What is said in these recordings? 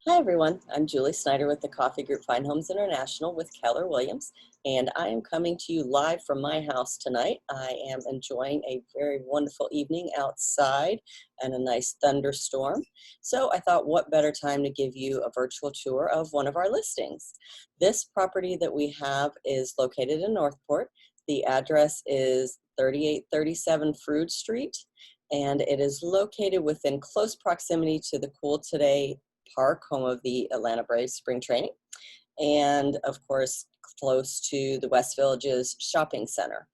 Hi everyone, I'm Julie Snyder with the Coffey Group Fine Homes International with Keller Williams, and I am coming to you live from my house tonight. I am enjoying a very wonderful evening outside and a nice thunderstorm. So I thought what better time to give you a virtual tour of one of our listings. This property that we have is located in Northport. The address is 3837 Froude Street, and it is located within close proximity to the Cool Today Park, home of the Atlanta Braves spring training, and of course close to the West Village's shopping center.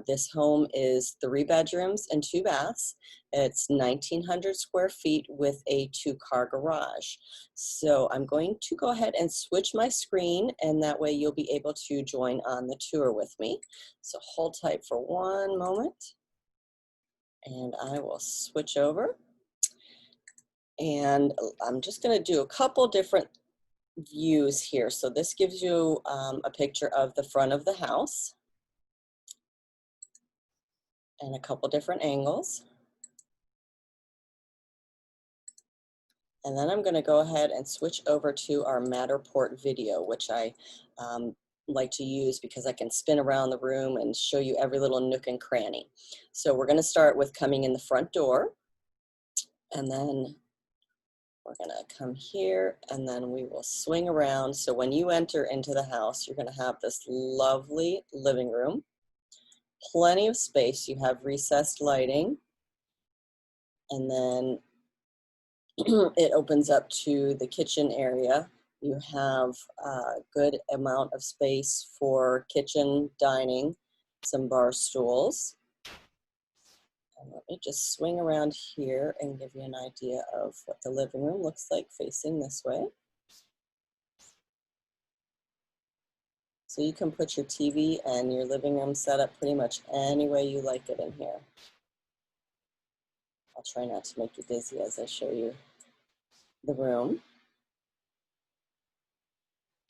This home is 3 bedrooms and 2 baths. It's 1,900 square feet with a 2-car garage. So I'm going to go ahead and switch my screen, and that way you'll be able to join on the tour with me. So hold tight for one moment, and I will switch over. And I'm just going to do a couple different views here. So this gives you a picture of the front of the house and a couple different angles. And then I'm going to go ahead and switch over to our Matterport video, which I like to use because I can spin around the room and show you every little nook and cranny. So we're going to start with coming in the front door, and then we're going to come here, and then we will swing around. So when you enter into the house, you're going to have this lovely living room, plenty of space. You have recessed lighting, and then it opens up to the kitchen area. You have a good amount of space for kitchen, dining, some bar stools. And let me just swing around here and give you an idea of what the living room looks like facing this way. So you can put your TV and your living room set up pretty much any way you like it in here. I'll try not to make you dizzy as I show you the room.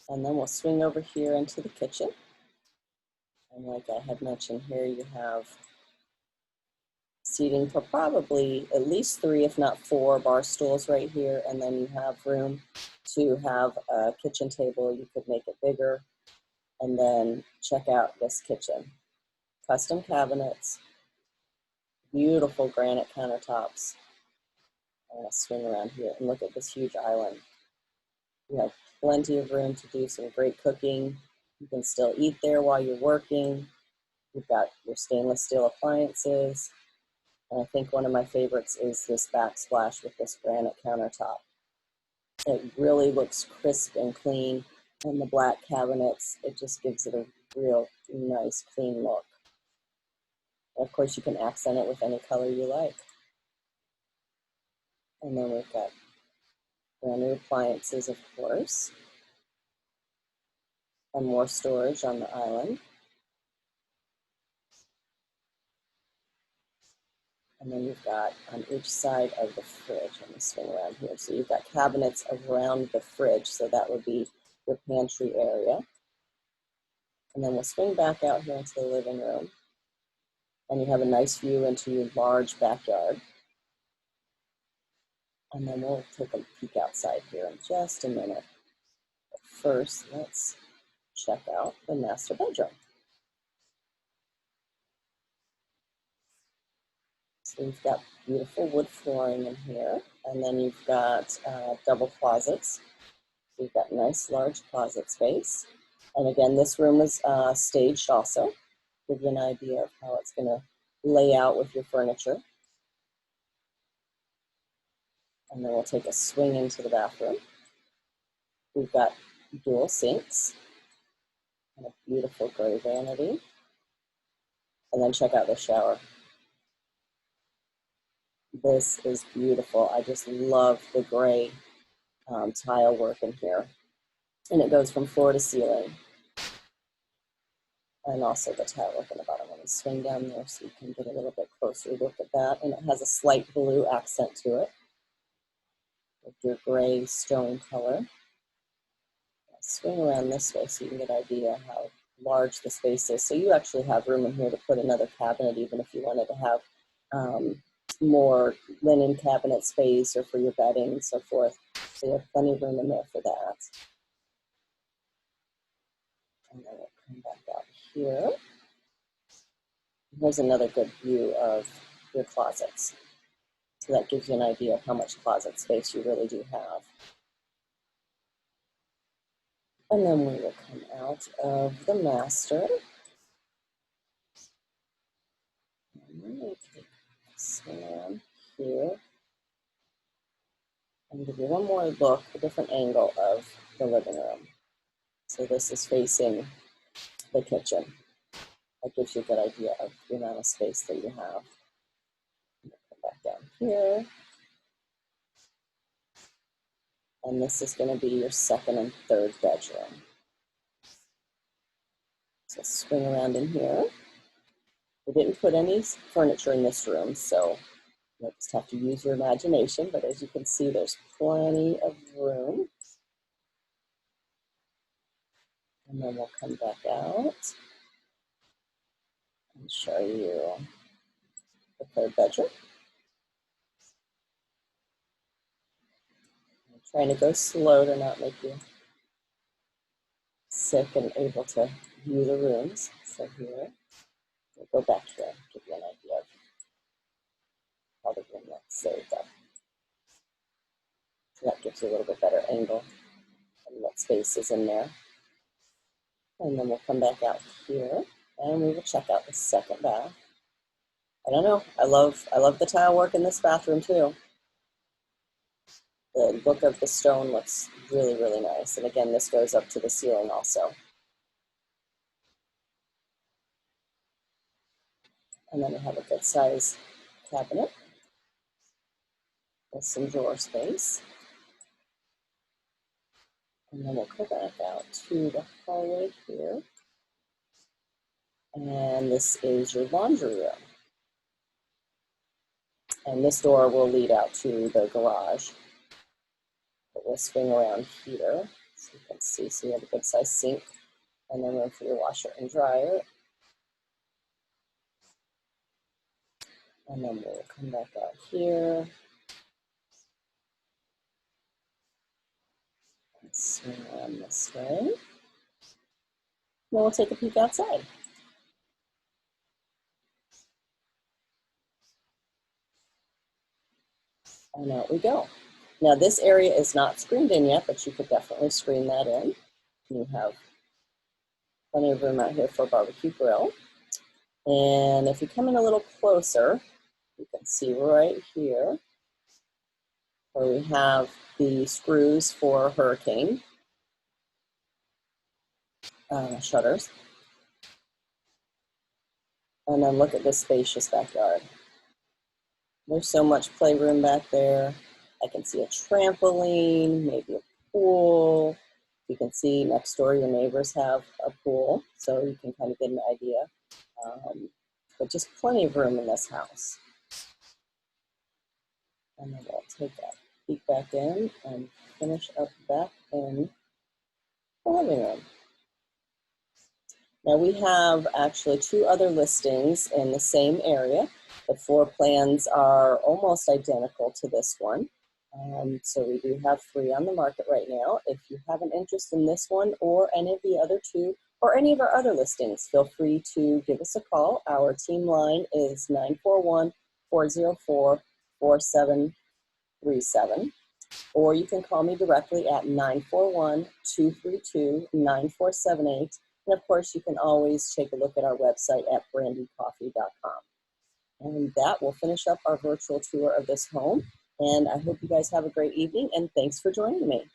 And then we'll swing over here into the kitchen. And like I had mentioned, here you have seating for probably at least 3, if not 4 bar stools right here. And then you have room to have a kitchen table. You could make it bigger. And then check out this kitchen. Custom cabinets, beautiful granite countertops. I'm going to swing around here and look at this huge island. You have plenty of room to do some great cooking. You can still eat there while you're working. You've got your stainless steel appliances. And I think one of my favorites is this backsplash with this granite countertop. It really looks crisp and clean. And the black cabinets, it just gives it a real nice, clean look. And of course, you can accent it with any color you like. And then we've got brand new appliances, of course, and more storage on the island. And then you've got on each side of the fridge, let me swing around here. So you've got cabinets around the fridge, so that would be your pantry area. And then we'll swing back out here into the living room. And you have a nice view into your large backyard. And then we'll take a peek outside here in just a minute. But first, let's check out the master bedroom. So you've got beautiful wood flooring in here, and then you've got double closets. So you've got nice large closet space. And again, this room is staged also. Give you an idea of how it's going to lay out with your furniture. And then we'll take a swing into the bathroom. We've got dual sinks and a beautiful gray vanity. And then check out the shower. This is beautiful. I just love the gray tile work in here. And it goes from floor to ceiling. And also the tile work in the bottom. Let me swing down there so you can get a little bit closer look at that. And it has a slight blue accent to it with your gray stone color. I'll swing around this way so you can get an idea how large the space is. So you actually have room in here to put another cabinet, even if you wanted to have more linen cabinet space or for your bedding and so forth. So you have plenty of room in there for that. And then we'll come back out here. Here's another good view of your closets. So that gives you an idea of how much closet space you really do have. And then we will come out of the master. And then we take this one here and give you one more look, a different angle of the living room. So this is facing the kitchen. That gives you a good idea of the amount of space that you have. Come back down here. And this is going to be your second and third bedroom. So swing around in here. We didn't put any furniture in this room, so you'll just have to use your imagination. But as you can see, there's plenty of room. And then we'll come back out and show you the third bedroom. I'm trying to go slow to not make you sick and able to view the rooms. So here, we'll go back here, give you an idea of how the room looks saved up. So that gives you a little bit better angle and what space is in there. And then we'll come back out here and we will check out the second bath. I don't know, I love the tile work in this bathroom too. The look of the stone looks really, really nice. And again, this goes up to the ceiling also. And then we have a good size cabinet with some drawer space. And then we'll go back out to the hallway here. And this is your laundry room. And this door will lead out to the garage. But we'll swing around here so you can see. So you have a good size sink and then room for your washer and dryer. And then we'll come back out here. And swing around this way. Then we'll take a peek outside. And out we go. Now this area is not screened in yet, but you could definitely screen that in. You have plenty of room out here for a barbecue grill. And if you come in a little closer, you can see right here where we have the screws for hurricane shutters. And then look at this spacious backyard. There's so much playroom back there. I can see a trampoline, maybe a pool. You can see next door your neighbors have a pool, so you can kind of get an idea. But just plenty of room in this house. And then we'll take a peek back in and finish up back in the living room. Now we have actually 2 other listings in the same area. The floor plans are almost identical to this one. So we do have 3 on the market right now. If you have an interest in this one or any of the other 2 or any of our other listings, feel free to give us a call. Our team line is 941-404-4737. Or you can call me directly at 941-232-9478. And of course, you can always take a look at our website at brandycoffey.com. And that will finish up our virtual tour of this home. And I hope you guys have a great evening, and thanks for joining me.